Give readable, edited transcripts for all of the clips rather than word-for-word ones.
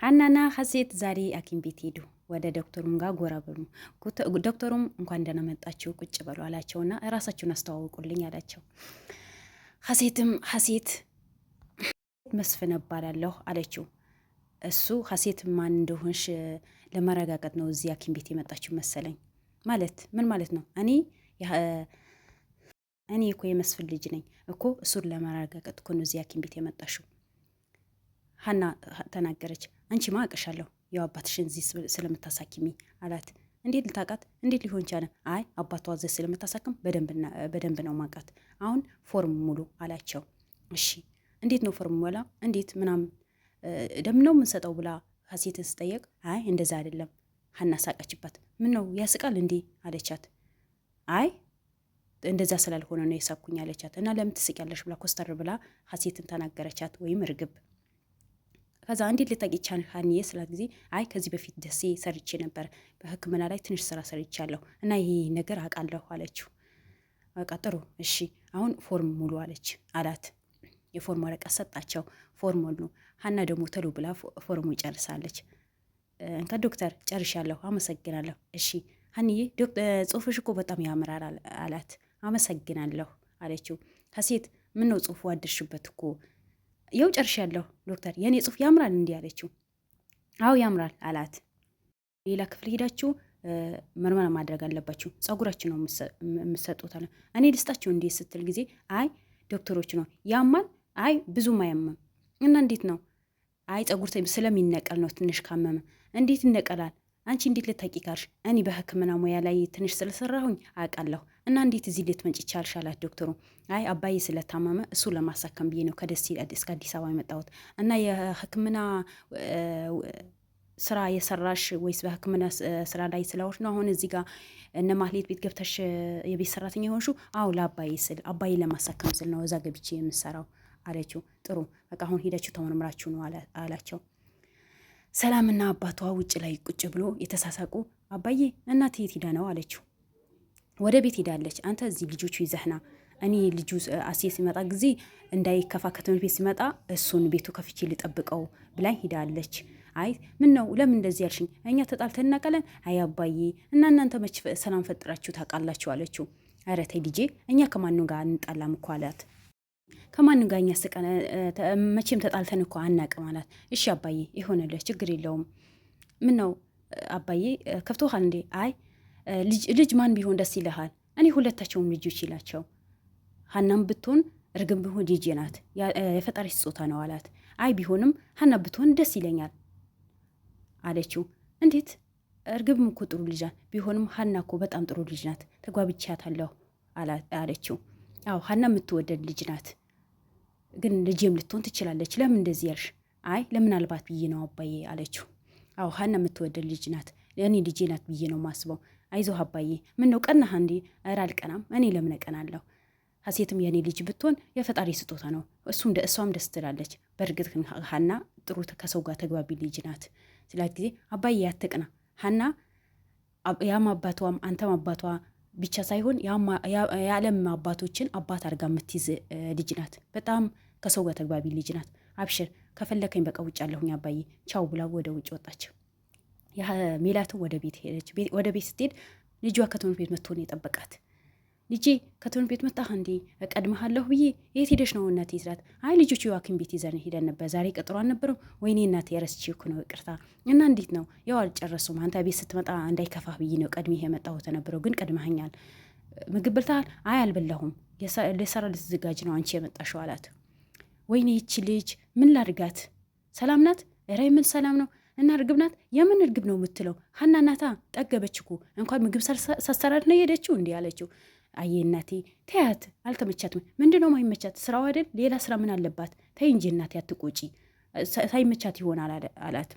ሀናና ሀሴት ዛሬ ሐኪም ቤት ሄዱ። ወደ ዶክተሩም ጋር ጎራ በሉ። ዶክተሩም እንኳን ደህና መጣችሁ ቁጭ በሉ አላቸውና ራሳችሁን አስተዋውቁልኝ አላቸው። ሀሴት መስፍን እባላለሁ አለችው። እሱ ሀሴት ማን እንደሆንሽ ለማረጋገጥ ነው እዚህ ሐኪም ቤት የመጣችሁ መሰለኝ። ማለት ምን ማለት ነው? እኔ እኮ የመስፍን ልጅ ነኝ እኮ እሱን ለማረጋገጥ እኮ ነው እዚህ ሐኪም ቤት የመጣሽው ሀና ተናገረች። አንቺማ አውቅሻለሁ ያው አባትሽን እዚህ ስለምታሳክሚ አላት። እንዴት ልታውቃት? እንዴት ሊሆን ቻለ? አይ አባቷ እዚህ ስለምታሳክም በደንብ ነው ማውቃት። አሁን ፎርም ሙሉ አላቸው። እሺ እንዴት ነው ፎርም ሙላ? እንዴት ምናምን ደም ነው የምንሰጠው ብላ ሀሴትን ስጠየቅ አይ እንደዛ አይደለም። ሀና ሳቀችባት። ምን ነው ያስቃል እንዴ አለቻት። አይ እንደዛ ስላልሆነ ነው የሳኩኝ አለቻት። እና ለምን ትስቂያለሽ ብላ ኮስተር ብላ ሀሴትን ተናገረቻት፣ ወይም ርግብ። ከዛ እንዴት ልታውቂ ቻልሽ ሀኒዬ ስላት ጊዜ አይ ከዚህ በፊት ደሴ ሰርቼ ነበር፣ በሕክምና ላይ ትንሽ ስራ ሰርቻለሁ እና ይሄ ነገር አውቃለሁ አለችው። በቃ ጥሩ እሺ አሁን ፎርም ሙሉ አላት። የፎርም ወረቀት ሰጣቸው። ፎርም ሙሉ። ሀና ደግሞ ተሎ ብላ ፎርሙ ይጨርሳለች። እንካ ዶክተር ጨርሻለሁ አመሰግናለሁ። እሺ ሀኒዬ ጽሁፍሽ እኮ በጣም ያምራል አላት። አመሰግናለሁ አለችው። ሀሴት ምን ነው ጽሁፉ አድርሽበት እኮ የው ጨርሻለሁ ዶክተር የኔ ጽሁፍ ያምራል እንዲህ አለችው። አዎ ያምራል አላት። ሌላ ክፍል ሄዳችሁ ምርመራ ማድረግ አለባችሁ፣ ጸጉራችሁ ነው የምትሰጡት አለ። እኔ ልስጣችሁ እንዴት ስትል ጊዜ አይ ዶክተሮች ነው ያማል። አይ ብዙም አያምም። እና እንዴት ነው? አይ ጸጉር ስለሚነቀል ነው ትንሽ ካመመ። እንዴት ይነቀላል? አንቺ እንዴት ልታቂ ካርሽ? እኔ በሕክምና ሙያ ላይ ትንሽ ስለሰራሁኝ አውቃለሁ። እና እንዴት እዚህ ልትመጪ ቻልሽ አላት ዶክተሩ። አይ አባዬ ስለታመመ እሱ ለማሳከም ብዬ ነው ከደሴ እስከ አዲስ አበባ የመጣሁት። እና የሕክምና ስራ የሰራሽ ወይስ በሕክምና ስራ ላይ ስለሆንሽ ነው አሁን እዚህ ጋር እነ ማህሌት ቤት ገብተሽ የቤት ሰራተኛ የሆንሽው? አዎ ለአባዬ ስል አባዬ ለማሳከም ስል ነው እዛ ገብቼ የምሰራው አለችው። ጥሩ በቃ አሁን ሄዳችሁ ተመርምራችሁ ነው አላቸው። ሰላምና አባቷ ውጭ ላይ ቁጭ ብሎ የተሳሳቁ። አባዬ እናት የት ሄዳ ነው አለችው። ወደ ቤት ሄዳለች። አንተ እዚህ ልጆቹ ይዘህና እኔ ልጁ አሴ ሲመጣ ጊዜ እንዳይከፋ ከትምህርት ቤት ሲመጣ እሱን ቤቱ ከፍቼ ልጠብቀው ብላኝ ሄዳለች። አይ ምን ነው ለምን እንደዚህ ያልሽኝ? እኛ ተጣልተን እናውቃለን? አይ አባዬ እና እናንተ መች ሰላም ፈጥራችሁ ታውቃላችሁ አለችው። ኧረ ተይ ልጄ እኛ ከማንም ጋር እንጣላም እኮ አላት። ከማንም ጋር እኛ መቼም ተጣልተን እኮ አናውቅም አላት። እሺ አባዬ ይሆንልህ ችግር የለውም። ምን ነው አባዬ ከፍቶሃል እንዴ? አይ ልጅ ማን ቢሆን ደስ ይልሃል? እኔ ሁለታቸውም ልጆች ይላቸው። ሀናም ብትሆን እርግብ ብሆን ልጄ ናት፣ የፈጣሪ ስጦታ ነው አላት። አይ ቢሆንም ሀና ብትሆን ደስ ይለኛል አለችው። እንዴት? እርግብም እኮ ጥሩ ልጅ ናት፣ ቢሆንም ሀና እኮ በጣም ጥሩ ልጅ ናት፣ ተጓብቻታለሁ አለችው። አዎ ሀና የምትወደድ ልጅ ናት፣ ግን ልጄም ልትሆን ትችላለች። ለምን እንደዚህ ያልሽ? አይ ለምናልባት ብዬ ነው አባዬ አለችው። አዎ ሀና የምትወደድ ልጅ ናት፣ እኔ ልጄ ናት ብዬ ነው ማስበው። አይዞህ አባዬ። ምን ነው ቀናህ እንዴ? ኧረ አልቀናም። እኔ ለምን እቀናለሁ? ሀሴትም የኔ ልጅ ብትሆን የፈጣሪ ስጦታ ነው፣ እሷም ደስ ትላለች። በእርግጥ ሀና ጥሩ ከሰው ጋር ተግባቢ ልጅ ናት ስላት ጊዜ አባዬ አትቅና፣ ሀና ያም አባቷም አንተም አባቷ ብቻ ሳይሆን የዓለም አባቶችን አባት አድርጋ የምትይዝ ልጅ ናት። በጣም ከሰው ጋር ተግባቢ ልጅ ናት። አብሽር ከፈለከኝ በቃ ውጭ አለሁኝ አባዬ ቻው ብላ ወደ ውጭ ወጣች። ሜላትም ወደ ቤት ሄደች። ወደ ቤት ስትሄድ ልጇ ከትምህርት ቤት መጥቶ ነው የጠበቃት። ልጄ ከትምህርት ቤት መጣህ እንዴ? እቀድምሃለሁ ብዬ የት ሄደሽ ነው እናቴ ስላት፣ አይ ልጆቹ ሐኪም ቤት ይዘን ሄደን ነበር፣ ዛሬ ቀጠሮ አልነበረም? ወይኔ እናቴ ረስቼ እኮ ነው ይቅርታ። እና እንዴት ነው? ያው አልጨረሱም፣ አንተ ቤት ስትመጣ እንዳይከፋህ ብዬ ነው ቀድሜ የመጣሁት ነበረው፣ ግን ቀድመኸኛል። ምግብ በልተሃል? አይ አልበላሁም፣ ለሰራ ልትዘጋጅ ነው አንቺ የመጣሽው አላት። ወይኔ ይቺ ልጅ ምን ላድርጋት? ሰላም ናት? ኧረ ምን ሰላም ነው? እና እርግብ ናት? የምን እርግብ ነው የምትለው? ሀና ናታ፣ ጠገበች እኮ እንኳን ምግብ ሳሰራት ነው የሄደችው እንዲህ አለችው። አየ እናቴ ተያት፣ አልተመቻትም። ምንድነው ማይመቻት? ስራው አይደል? ሌላ ስራ ምን አለባት? ተይ እንጂ እናቴ አትቆጪ፣ ሳይመቻት ይሆናል አላት።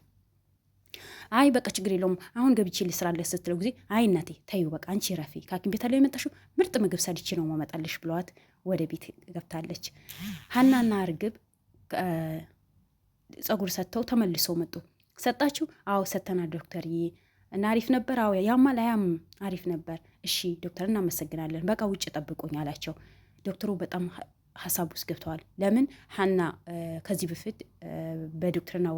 አይ በቃ ችግር የለውም አሁን ገብቼ ልስራለች ስትለው ጊዜ አይ እናቴ ተይው በቃ አንቺ ረፊ፣ ከሐኪም ቤት ላይ የመጣሽው ምርጥ ምግብ ሰርቼ ነው ማመጣልሽ ብለዋት ወደ ቤት ገብታለች። ሀናና እርግብ ጸጉር ሰጥተው ተመልሰው መጡ። ሰጣችሁ? አዎ ሰተናል ዶክተርዬ። እና አሪፍ ነበር? አዎ ያማል አያምም? አሪፍ ነበር። እሺ ዶክተር እናመሰግናለን፣ በቃ ውጭ ጠብቁኝ አላቸው። ዶክተሩ በጣም ሀሳብ ውስጥ ገብተዋል። ለምን ሀና ከዚህ በፊት በዶክትርና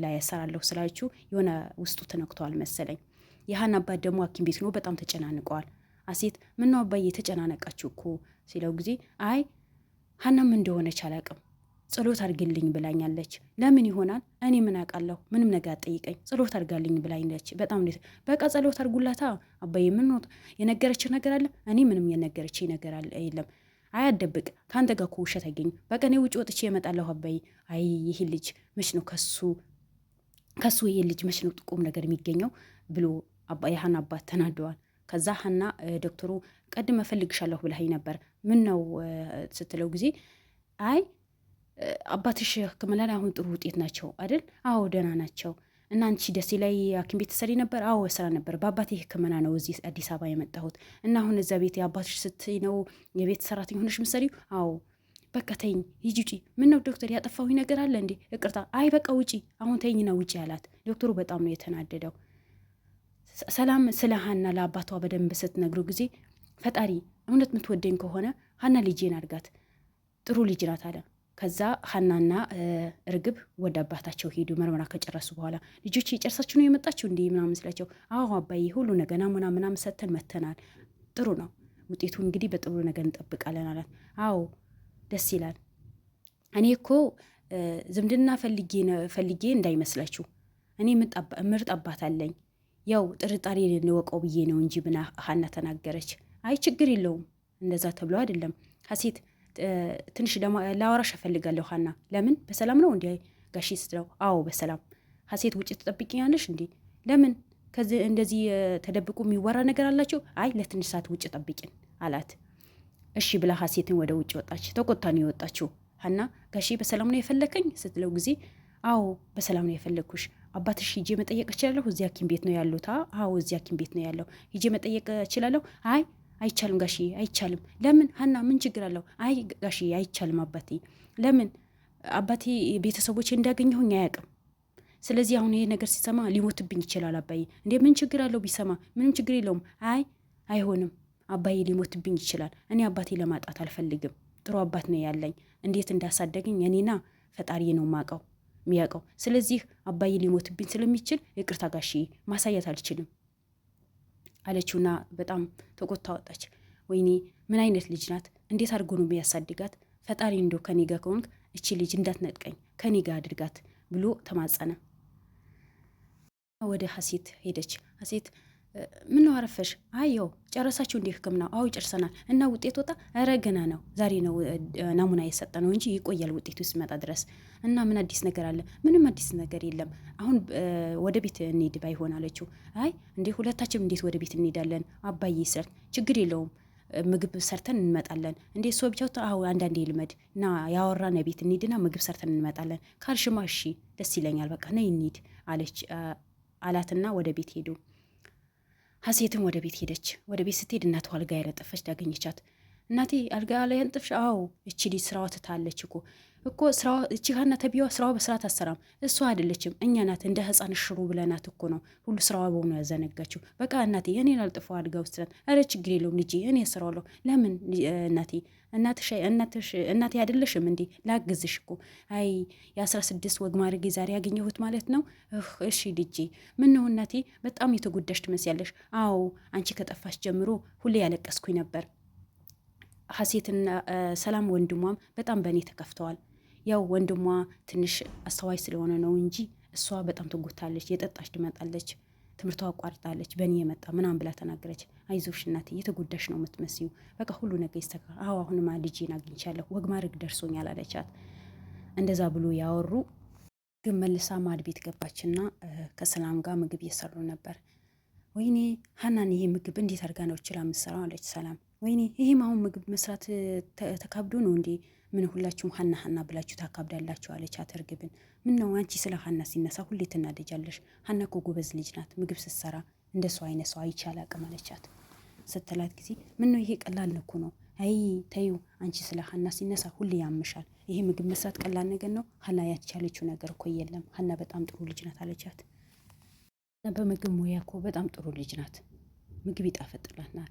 ላይ ያሰራለሁ ስላችሁ የሆነ ውስጡ ተነክተዋል መሰለኝ። የሀና አባት ደግሞ ሐኪም ቤት ነው፣ በጣም ተጨናንቀዋል። ሀሴት ምነው አባዬ ተጨናነቃችሁ እኮ ሲለው ጊዜ አይ ሀናም እንደሆነች አላቅም ጸሎት አድርግልኝ ብላኛለች። ለምን ይሆናል እኔ ምን አውቃለሁ? ምንም ነገር አትጠይቀኝ፣ ጸሎት አድርጋልኝ ብላኛለች። በጣም በቃ ጸሎት አድርጉላታ። አባዬ ምን ነው የነገረች ነገር አለ? እኔ ምንም የነገረች ነገር አለ የለም። አያደብቅ ከአንተ ጋር እኮ ውሸት አይገኝም። በቃ እኔ ውጭ ወጥቼ እመጣለሁ አባዬ። አይ ይህ ልጅ መች ነው ከሱ ይህ ልጅ መች ነው ቁም ነገር የሚገኘው ብሎ የሀና አባት ተናደዋል። ከዛ ሀና ዶክተሩ ቀድመ እፈልግሻለሁ ብለኸኝ ነበር ምን ነው ስትለው ጊዜ አይ አባትሽ ሕክምና ላይ አሁን ጥሩ ውጤት ናቸው አይደል? አዎ ደህና ናቸው። እና አንቺ ደሴ ላይ ሐኪም ቤት ትሰሪ ነበር? አዎ ስራ ነበር። በአባቴ ሕክምና ነው እዚህ አዲስ አበባ የመጣሁት። እና አሁን እዛ ቤት የአባትሽ ስትይ ነው የቤት ሰራተኛ ሆነሽ ምሰሪው? አዎ በቃ ተይኝ፣ ሂጂ ውጪ። ምን ነው ዶክተር ያጠፋሁኝ ነገር አለ እንዴ? ይቅርታ። አይ በቃ ውጪ፣ አሁን ተይኝና ውጪ አላት። ዶክተሩ በጣም ነው የተናደደው። ሰላም ስለ ሀና ለአባቷ በደንብ ስትነግሩ ጊዜ ፈጣሪ እውነት የምትወደኝ ከሆነ ሀና ልጄን አድርጋት፣ ጥሩ ልጅ ናት አለ። ከዛ ሀናና እርግብ ወደ አባታቸው ሄዱ። ምርመራ ከጨረሱ በኋላ ልጆች የጨርሳችሁ ነው የመጣችሁ እንዲህ ምናምን ስላቸው፣ አዎ አባዬ ሁሉ ነገር ናሙና ምናምን ሰተን መተናል፣ ጥሩ ነው ውጤቱ እንግዲህ በጥሩ ነገር እንጠብቃለን አላት። አዎ ደስ ይላል። እኔ እኮ ዝምድና ፈልጌ እንዳይመስላችሁ፣ እኔ ምርጥ አባት አለኝ፣ ያው ጥርጣሬ ልንወቀው ብዬ ነው እንጂ ብና ሀና ተናገረች። አይ ችግር የለውም እንደዛ ተብሎ አይደለም ሀሴት ትንሽ ላወራሽ እፈልጋለሁ ሀና። ለምን በሰላም ነው እንዲ ጋሺ ስትለው፣ አዎ በሰላም። ሀሴት ውጭ ትጠብቂኛለሽ እንዲ? ለምን ከዚህ እንደዚህ ተደብቁ የሚወራ ነገር አላቸው? አይ ለትንሽ ሰዓት ውጭ ጠብቂን አላት። እሺ ብላ ሀሴትን ወደ ውጭ ወጣች። ተቆጣ ነው የወጣችው። ሀና ጋሺ በሰላም ነው የፈለከኝ ስትለው ጊዜ አዎ በሰላም ነው የፈለግኩሽ። አባትሽ ሂጄ መጠየቅ እችላለሁ? እዚህ ሐኪም ቤት ነው ያሉት? አዎ እዚህ ሐኪም ቤት ነው ያለው። ሂጄ መጠየቅ እችላለሁ? አይ አይቻልም ጋሺ አይቻልም። ለምን ሀና ምን ችግር አለው? አይ ጋሺ አይቻልም አባቴ። ለምን አባቴ ቤተሰቦች እንዳገኘሁኝ አያውቅም። ስለዚህ አሁን ይሄ ነገር ሲሰማ ሊሞትብኝ ይችላል አባዬ። እንዴ ምን ችግር አለው ቢሰማ? ምንም ችግር የለውም። አይ አይሆንም አባዬ ሊሞትብኝ ይችላል። እኔ አባቴ ለማጣት አልፈልግም። ጥሩ አባት ነው ያለኝ። እንዴት እንዳሳደገኝ እኔና ፈጣሪ ነው የሚያውቀው። ስለዚህ አባዬ ሊሞትብኝ ስለሚችል ይቅርታ ጋሺ ማሳየት አልችልም አለችውና በጣም ተቆጣ ወጣች። ወይኔ ምን አይነት ልጅ ናት? እንዴት አድርጎ ነው የሚያሳድጋት? ፈጣሪ እንዶ ከኔ ጋር ከሆንክ እቺ ልጅ እንዳትነጥቀኝ ከኔ ጋር አድርጋት ብሎ ተማጸነ። ወደ ሀሴት ሄደች። ሀሴት ምን ነው አረፈሽ? አየው ጨረሳችሁ እንዴ ሕክምና? አዎ ጨርሰናል። እና ውጤት ወጣ? ኧረ ገና ነው። ዛሬ ነው ናሙና የሰጠ ነው እንጂ ይቆያል ውጤቱ ሲመጣ ድረስ። እና ምን አዲስ ነገር አለ? ምንም አዲስ ነገር የለም። አሁን ወደ ቤት እንሂድ ባይሆን አለችው። አይ እንዴ ሁለታችን እንዴት ወደ ቤት እንሄዳለን? አባዬ ይስራል፣ ችግር የለውም ምግብ ሰርተን እንመጣለን። እንዴ እሷ ብቻው አዎ አንዳንዴ ልመድ እና ያወራን ቤት እንሂድና ምግብ ሰርተን እንመጣለን ካልሽማ እሺ ደስ ይለኛል፣ በቃ ነይ እንሂድ አላትና ወደ ቤት ሄዱ። ሀሴትም ወደ ቤት ሄደች። ወደ ቤት ስትሄድ እናቷ አልጋ ያለጠፈች ታገኘቻት። እናቴ አልጋ ላይ ያንጥፍሽ? አዎ እቺ ልጅ ስራዋ ትታለች እኮ ስራዋ እቺ ሀና ተቢዋ ስራዋ በስርዓት አሰራም። እሷ አይደለችም እኛ ናት እንደ ህፃን ሽሩ ብለናት እኮ ነው ሁሉ ስራዋ በሆነ ያዘነጋችው። በቃ እናቴ እኔን አልጥፈው አልጋ ውስጥ ናት። ኧረ ችግር የለውም ልጄ እኔ እሰራዋለሁ። ለምን እናቴ እናቴ አይደለሽም እንዴ? ላግዝሽ እኮ። አይ የ16 ወግ ማድረግ ዛሬ ያገኘሁት ማለት ነው። እሺ ልጄ ምን ነው እናቴ በጣም የተጎዳሽ ትመስያለሽ። አዎ አንቺ ከጠፋሽ ጀምሮ ሁሌ ያለቀስኩኝ ነበር። ሀሴትና ሰላም ወንድሟም በጣም በእኔ ተከፍተዋል። ያው ወንድሟ ትንሽ አስተዋይ ስለሆነ ነው እንጂ እሷ በጣም ትጎታለች። የጠጣች ትመጣለች፣ ትምህርቷ አቋርጣለች፣ በእኔ የመጣ ምናምን ብላ ተናገረች። አይዞሽ እናቴ የተጎዳሽ ነው የምትመስዩ፣ በቃ ሁሉ ነገር ይስተካከል። አዎ አሁንማ ልጄን አግኝቻለሁ፣ ወግ ማድረግ ደርሶኛል አለቻት። እንደዛ ብሎ ያወሩ ግን መልሳ ማድ ቤት ገባችና ከሰላም ጋር ምግብ እየሰሩ ነበር። ወይኔ ሀናን ይሄ ምግብ እንዴት አድርጋ ነው ችላ የምትሰራው አለች ሰላም። ወይኔ ይሄም አሁን ምግብ መስራት ተካብዶ ነው እንዴ? ምን ሁላችሁም ሀና ሀና ብላችሁ ታካብዳላችሁ አለቻት እርግብን። ምን ነው አንቺ ስለ ሀና ሲነሳ ሁሌ ትናደጃለሽ? ሀና እኮ ጎበዝ ልጅ ናት፣ ምግብ ስትሰራ እንደ ሰው አይነት ሰው አይቻል አቅም አለቻት። ስትላት ጊዜ ምን ነው ይሄ ቀላል እኮ ነው። አይ ተይው አንቺ ስለ ሀና ሲነሳ ሁሌ ያምሻል። ይሄ ምግብ መስራት ቀላል ነገር ነው። ሀና ያልቻለችው ነገር እኮ የለም። ሀና በጣም ጥሩ ልጅ ናት አለቻት። በምግብ ሙያ እኮ በጣም ጥሩ ልጅ ናት፣ ምግብ ይጣፍጥላታል።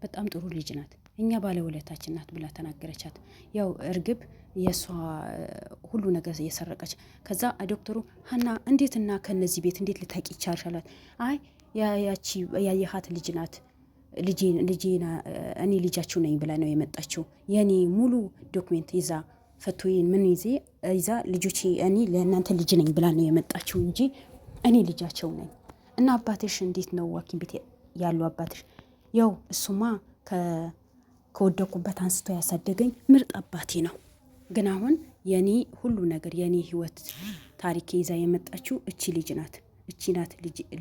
በጣም ጥሩ ልጅ ናት። እኛ ባለውለታችን ናት ብላ ተናገረቻት። ያው እርግብ የእሷ ሁሉ ነገር እየሰረቀች ከዛ ዶክተሩ ሀና እንዴትና ከነዚህ ቤት እንዴት ልታቂ ይቻልሻላት? አይ ያቺ ያየሃት ልጅ ናት ልጄና እኔ ልጃችሁ ነኝ ብላ ነው የመጣችው። የኔ ሙሉ ዶክሜንት ይዛ ፈቶዬን ምን ይዛ ልጆቼ እኔ ለእናንተ ልጅ ነኝ ብላ ነው የመጣችው እንጂ እኔ ልጃቸው ነኝ። እና አባትሽ እንዴት ነው ሐኪም ቤት ያሉ አባትሽ? ያው እሱማ ከወደኩበት አንስቶ ያሳደገኝ ምርጥ አባቴ ነው። ግን አሁን የኔ ሁሉ ነገር የኔ ህይወት ታሪክ ይዛ የመጣችው እቺ ልጅ ናት። እቺ ናት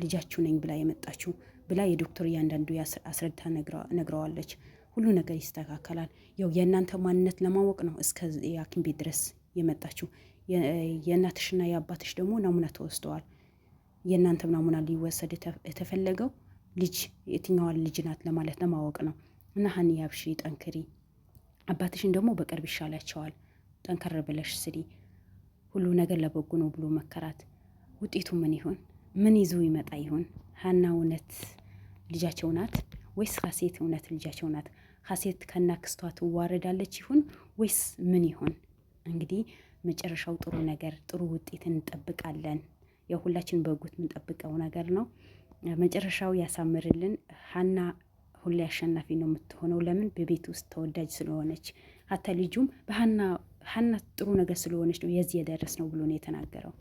ልጃችሁ ነኝ ብላ የመጣችው ብላ የዶክተር እያንዳንዱ አስረድታ ነግረዋለች። ሁሉ ነገር ይስተካከላል። ያው የእናንተ ማንነት ለማወቅ ነው እስከ የሐኪም ቤት ድረስ የመጣችው። የእናትሽና የአባትሽ ደግሞ ናሙና ተወስደዋል። የእናንተም ናሙና ሊወሰድ የተፈለገው ልጅ የትኛዋን ልጅ ናት ለማለት ለማወቅ ነው። እና ሀኒ አብሺ ጠንክሪ፣ አባትሽን ደግሞ በቅርብ ይሻላቸዋል። ጠንከር ብለሽ ስሪ፣ ሁሉ ነገር ለበጎ ነው ብሎ መከራት። ውጤቱ ምን ይሆን? ምን ይዞ ይመጣ ይሆን? ሀና እውነት ልጃቸው ናት ወይስ ሀሴት እውነት ልጃቸው ናት? ሀሴት ከናክስቷ ትዋረዳለች ይሆን ወይስ ምን ይሆን? እንግዲህ መጨረሻው ጥሩ ነገር ጥሩ ውጤት እንጠብቃለን። ያው ሁላችን በጉት የምንጠብቀው ነገር ነው። መጨረሻው ያሳምርልን። ሀና ሁሌ አሸናፊ ነው የምትሆነው። ለምን? በቤት ውስጥ ተወዳጅ ስለሆነች። ሀታ ልጁም በሀና ጥሩ ነገር ስለሆነች ነው የዚህ የደረስ ነው ብሎ ነው የተናገረው።